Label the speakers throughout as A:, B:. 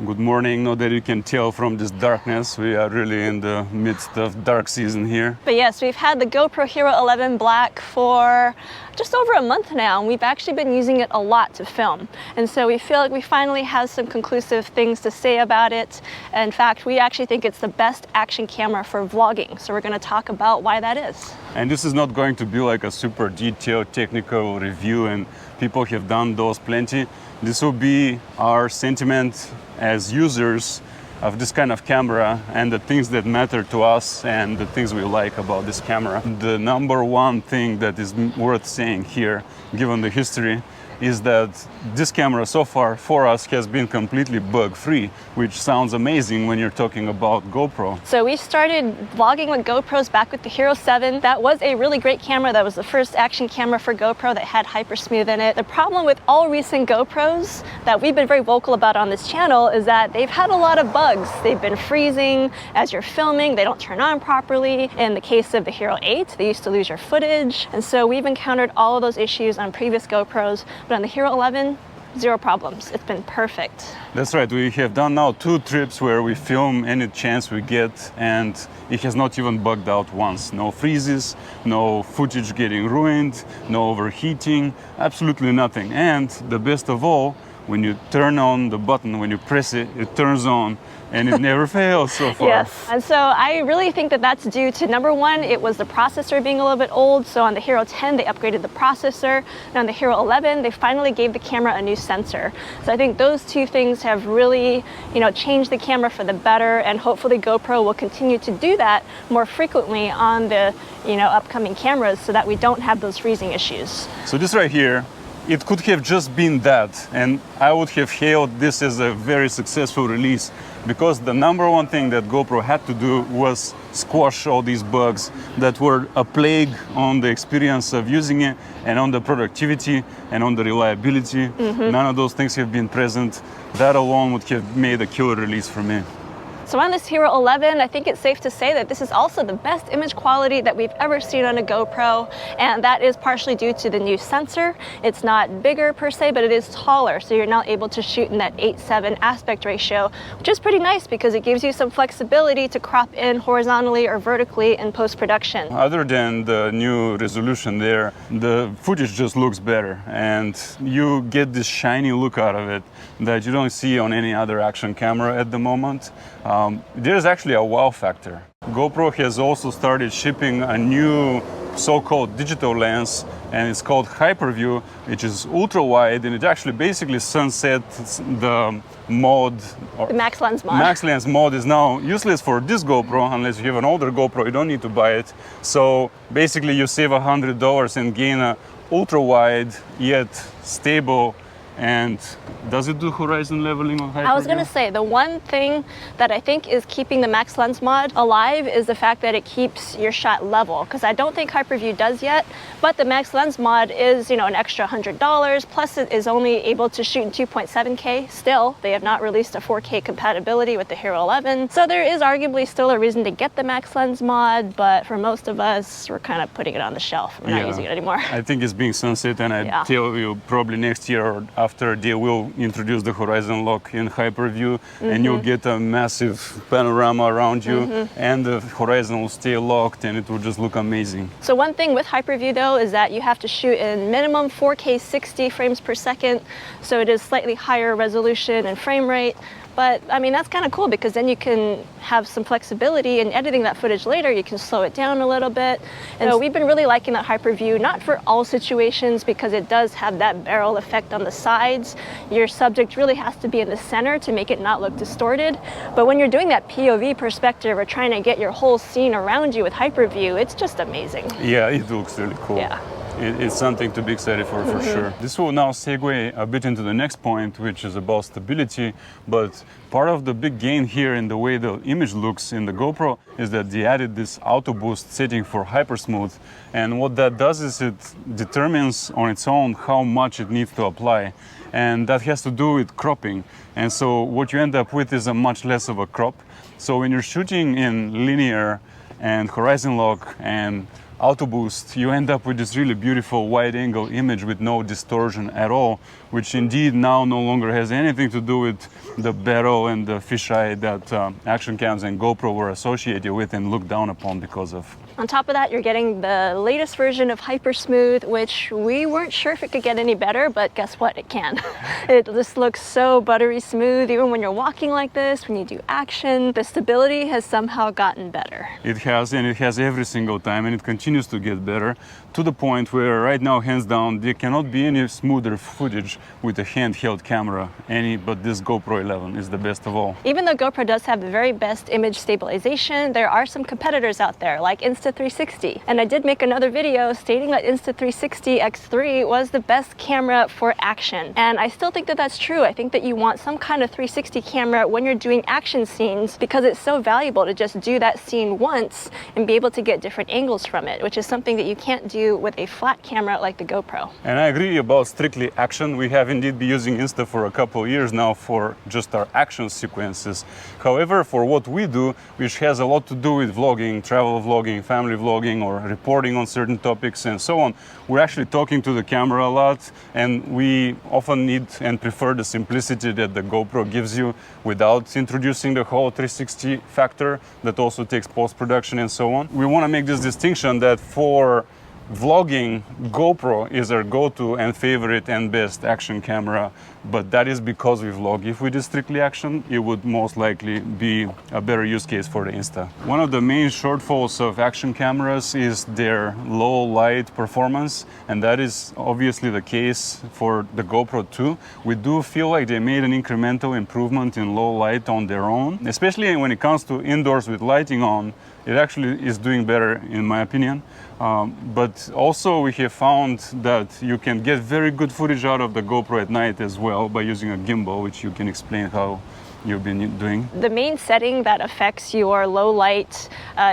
A: Good morning. Not that you can tell from this darkness, we are really in the midst of dark season here.
B: But yes, we've had the GoPro Hero 11 Black for just over a month now, and we've actually been using it a lot to film. And so we feel like we finally have some conclusive things to say about it. In fact, we actually think it's the best action camera for vlogging. So we're going to talk about why that is.
A: And this is not going to be like a super detailed technical review, and people have done those plenty. This will be our sentiment as users of this kind of camera and the things that matter to us and the things we like about this camera. The number one thing that is worth saying here, given the history, is that this camera so far for us has been completely bug-free, which sounds amazing when you're talking about GoPro.
B: So we started vlogging with GoPros back with the Hero 7. That was a really great camera. That was the first action camera for GoPro that had HyperSmooth in it. The problem with all recent GoPros that we've been very vocal about on this channel is that they've had a lot of bugs. They've been freezing as you're filming. They don't turn on properly. In the case of the Hero 8, they used to lose your footage. And so we've encountered all of those issues on previous GoPros. But on the Hero 11, zero problems. It's been perfect.
A: That's right. We have done now 2 trips where we film any chance we get, and it has not even bugged out once. No freezes, no footage getting ruined, no overheating, absolutely nothing. And the best of all, when you turn on the button, when you press it, it turns on, and it never fails so far.
B: Yes, and so I really think that that's due to, number one, it was the processor being a little bit old. So on the Hero 10, they upgraded the processor. And on the Hero 11, they finally gave the camera a new sensor. So I think those 2 things have really, changed the camera for the better. And hopefully GoPro will continue to do that more frequently on the, upcoming cameras so that we don't have those freezing issues.
A: So this right here, it could have just been that, and I would have hailed this as a very successful release, because the number one thing that GoPro had to do was squash all these bugs that were a plague on the experience of using it and on the productivity and on the reliability. None of those things have been present. That alone would have made a killer release for me.
B: So on this Hero 11, I think it's safe to say that this is also the best image quality that we've ever seen on a GoPro, and that is partially due to the new sensor. It's not bigger per se, but it is taller, so you're now able to shoot in that 8:7 aspect ratio, which is pretty nice because it gives you some flexibility to crop in horizontally or vertically in post-production.
A: Other than the new resolution there, the footage just looks better, and you get this shiny look out of it that you don't see on any other action camera at the moment. There's actually a wow factor. GoPro has also started shipping a new so-called digital lens, and it's called Hyperview, which is ultra wide, and it actually basically sunsets the mode.
B: The max lens mod.
A: Max lens mode is now useless for this GoPro unless you have an older GoPro. You don't need to buy it. So basically you save $100 and gain a ultra wide yet stable. And does it do horizon leveling on Hyperview?
B: I was going to say, the one thing that I think is keeping the max lens mod alive is the fact that it keeps your shot level, because I don't think Hyperview does yet, but the max lens mod is, an extra $100, plus it is only able to shoot in 2.7K still. They have not released a 4K compatibility with the Hero 11, so there is arguably still a reason to get the max lens mod, but for most of us, we're kind of putting it on the shelf. We're not using it anymore.
A: I think it's being sunset, and I tell you probably next year or after they will introduce the horizon lock in Hyperview, and you'll get a massive panorama around you, and the horizon will stay locked, and it will just look amazing.
B: So one thing with Hyperview though is that you have to shoot in minimum 4K 60 frames per second, so it is slightly higher resolution and frame rate. But I mean, that's kind of cool because then you can have some flexibility in editing that footage later. You can slow it down a little bit. And so we've been really liking that Hyperview, not for all situations because it does have that barrel effect on the sides. Your subject really has to be in the center to make it not look distorted. But when you're doing that POV perspective or trying to get your whole scene around you with Hyperview, it's just amazing.
A: Yeah, it looks really cool.
B: Yeah.
A: It's something to be excited for sure. This will now segue a bit into the next point, which is about stability. But part of the big gain here in the way the image looks in the GoPro is that they added this auto boost setting for hypersmooth. And what that does is it determines on its own how much it needs to apply. And that has to do with cropping. And so what you end up with is a much less of a crop. So when you're shooting in linear and horizon lock and auto boost, you end up with this really beautiful wide angle image with no distortion at all, which indeed now no longer has anything to do with the barrel and the fisheye that action cams and GoPro were associated with and looked down upon because of.
B: On top of that, you're getting the latest version of Hyper Smooth, which we weren't sure if it could get any better, but guess what? It can. It just looks so buttery smooth, even when you're walking like this, when you do action. The stability has somehow gotten better.
A: It has, and it has every single time, and it continues to get better, to the point where right now, hands down, there cannot be any smoother footage with a handheld camera, but this GoPro 11 is the best of all.
B: Even though GoPro does have the very best image stabilization, there are some competitors out there, like Insta360. And I did make another video stating that Insta360 X3 was the best camera for action. And I still think that that's true. I think that you want some kind of 360 camera when you're doing action scenes because it's so valuable to just do that scene once and be able to get different angles from it, which is something that you can't do with a flat camera like the GoPro.
A: And I agree about strictly action. We have indeed been using Insta for a couple of years now for just our action sequences. However, for what we do, which has a lot to do with vlogging, travel vlogging, family vlogging, or reporting on certain topics and so on, we're actually talking to the camera a lot, and we often need and prefer the simplicity that the GoPro gives you without introducing the whole 360 factor that also takes post-production and so on. We want to make this distinction that for vlogging, GoPro is our go-to and favorite and best action camera, but that is because we vlog. If we did strictly action, it would most likely be a better use case for the Insta. One of the main shortfalls of action cameras is their low light performance, and that is obviously the case for the GoPro 2. We do feel like they made an incremental improvement in low light on their own, especially when it comes to indoors with lighting on. It actually is doing better in my opinion. But also we have found that you can get very good footage out of the GoPro at night as well by using a gimbal, which you can explain how you've been doing.
B: The main setting that affects your low light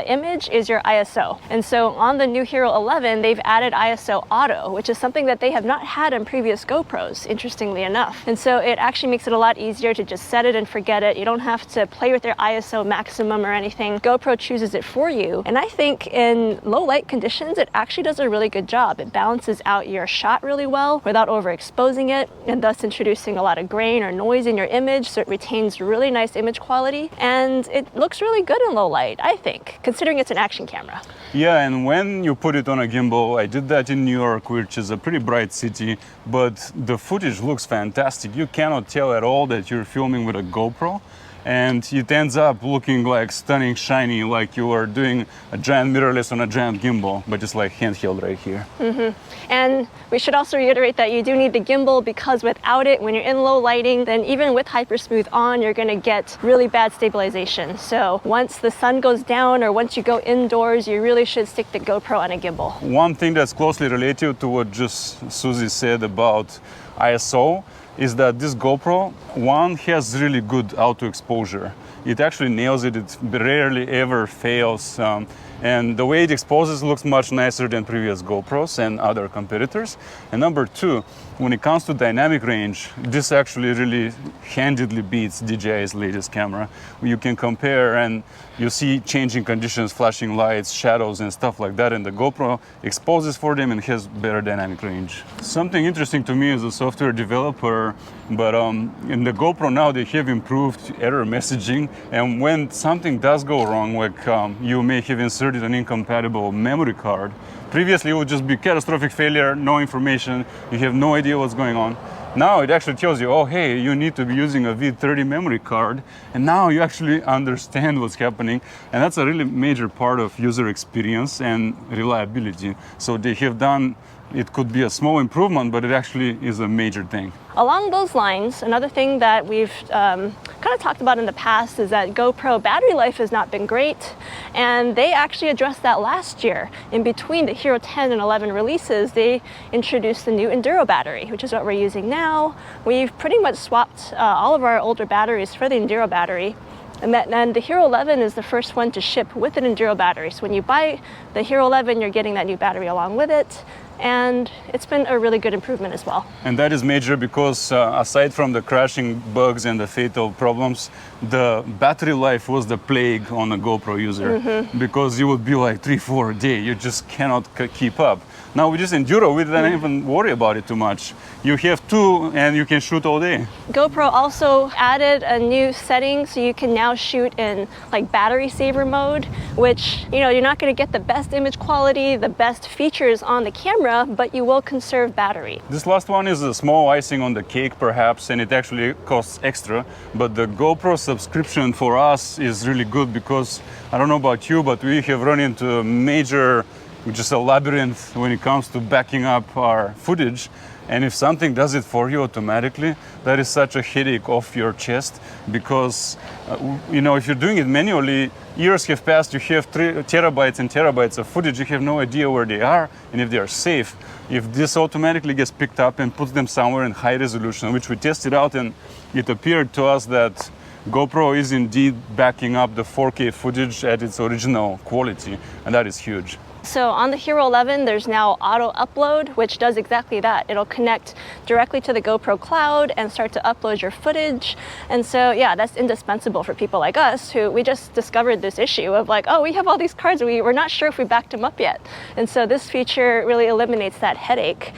B: image is your ISO. And so on the new Hero 11, they've added ISO Auto, which is something that they have not had on previous GoPros, interestingly enough. And so it actually makes it a lot easier to just set it and forget it. You don't have to play with your ISO maximum or anything. GoPro chooses it for you. And I think in low light conditions, it actually does a really good job. It balances out your shot really well without overexposing it, and thus introducing a lot of grain or noise in your image, so it retains really nice image quality, and it looks really good in low light, I think, considering it's an action camera.
A: Yeah, and when you put it on a gimbal, I did that in New York, which is a pretty bright city, but the footage looks fantastic. You cannot tell at all that you're filming with a GoPro, and it ends up looking like stunning, shiny, like you are doing a giant mirrorless on a giant gimbal, but just like handheld right here.
B: And we should also reiterate that you do need the gimbal, because without it, when you're in low lighting, then even with Hypersmooth on, you're gonna get really bad stabilization. So once the sun goes down or once you go indoors, you really should stick the GoPro on a gimbal.
A: One thing that's closely related to what just Susie said about ISO is that this GoPro, one, has really good auto exposure. It actually nails it, it rarely ever fails. And the way it exposes looks much nicer than previous GoPros and other competitors. And number two, when it comes to dynamic range, this actually really handedly beats DJI's latest camera. You can compare and you see changing conditions, flashing lights, shadows and stuff like that, and the GoPro exposes for them and has better dynamic range. Something interesting to me as a software developer, but in the GoPro now they have improved error messaging, and when something does go wrong, like you may have inserted an incompatible memory card, previously it would just be catastrophic failure, no information, you have no idea what's going on. Now it actually tells you, oh hey, you need to be using a V30 memory card, and now you actually understand what's happening, and that's a really major part of user experience and reliability. So they have done, it could be a small improvement, but it actually is a major thing.
B: Along those lines, another thing that we've kind of talked about in the past is that GoPro battery life has not been great, and they actually addressed that last year. In between the Hero 10 and 11 releases, they introduced the new Enduro battery, which is what we're using now. We've pretty much swapped all of our older batteries for the Enduro battery. And the Hero 11 is the first one to ship with an Enduro battery. So when you buy the Hero 11, you're getting that new battery along with it. and it's been a really good improvement as well.
A: And that is major because aside from the crashing bugs and the fatal problems, the battery life was the plague on a GoPro user because you would be like 3-4 a day. You just cannot keep up. Now with this Enduro, we didn't even worry about it too much. You have two and you can shoot all day.
B: GoPro also added a new setting so you can now shoot in like battery saver mode, which, you know, you're not going to get the best image quality, the best features on the camera, but you will conserve battery.
A: This last one is a small icing on the cake perhaps, and it actually costs extra, but the GoPro subscription for us is really good because I don't know about you, but we have run into a major, which is a labyrinth when it comes to backing up our footage. And if something does it for you automatically, that is such a headache off your chest because, you know, if you're doing it manually, years have passed, you have terabytes and terabytes of footage, you have no idea where they are and if they are safe. If this automatically gets picked up and puts them somewhere in high resolution, which we tested out, and it appeared to us that GoPro is indeed backing up the 4K footage at its original quality, and that is huge.
B: So on the Hero 11, there's now auto upload, which does exactly that. It'll connect directly to the GoPro cloud and start to upload your footage. And so, yeah, that's indispensable for people like us who we just discovered this issue of like, oh, we have all these cards, we're not sure if we backed them up yet. And so this feature really eliminates that headache.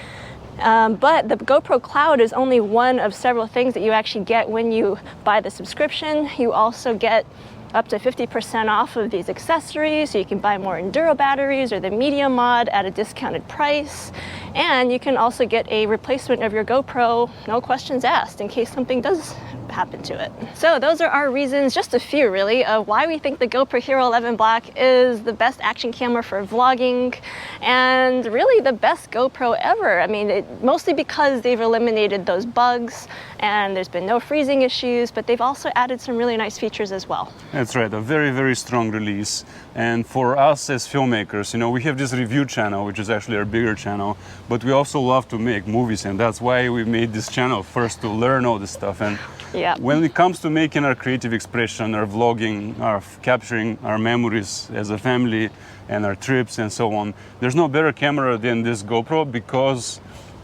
B: But the GoPro Cloud is only one of several things that you actually get when you buy the subscription. You also get up to 50% off of these accessories, so you can buy more Enduro batteries or the Media Mod at a discounted price. And you can also get a replacement of your GoPro, no questions asked, in case something does happen to it. So those are our reasons, just a few really, of why we think the GoPro Hero 11 Black is the best action camera for vlogging and really the best GoPro ever. I mean, mostly because they've eliminated those bugs and there's been no freezing issues, but they've also added some really nice features as well.
A: That's right, a very, very strong release. And for us as filmmakers, you know, we have this review channel, which is actually our bigger channel, but we also love to make movies, and that's why we made this channel first, to learn all this stuff. And
B: yeah,
A: when it comes to making our creative expression, our vlogging, our capturing our memories as a family and our trips and so on, there's no better camera than this GoPro because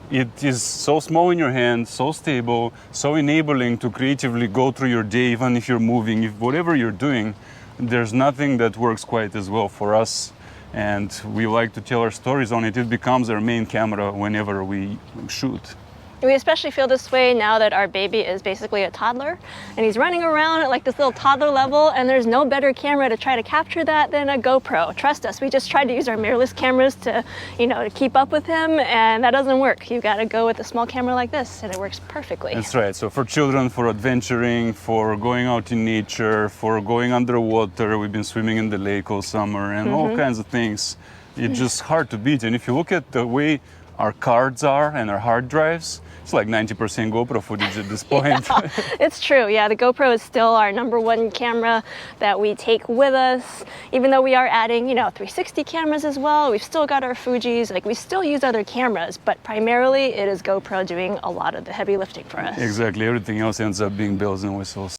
A: it is so small in your hand, so stable, so enabling to creatively go through your day, even if you're moving, if whatever you're doing, there's nothing that works quite as well for us. And we like to tell our stories on it. It becomes our main camera whenever we shoot.
B: We especially feel this way now that our baby is basically a toddler and he's running around at like this little toddler level, and there's no better camera to try to capture that than a GoPro. Trust us, we just tried to use our mirrorless cameras to, you know, to keep up with him, and that doesn't work. You gotta go with a small camera like this and it works perfectly.
A: That's right. So for children, for adventuring, for going out in nature, for going underwater, we've been swimming in the lake all summer and all kinds of things. It's just hard to beat. And if you look at the way our cards are and our hard drives, it's like 90% GoPro footage at this point.
B: Yeah, it's true. Yeah, the GoPro is still our #1 camera that we take with us. Even though we are adding, you know, 360 cameras as well, we've still got our Fujis. Like, we still use other cameras, but primarily it is GoPro doing a lot of the heavy lifting for us.
A: Exactly. Everything else ends up being bells and whistles.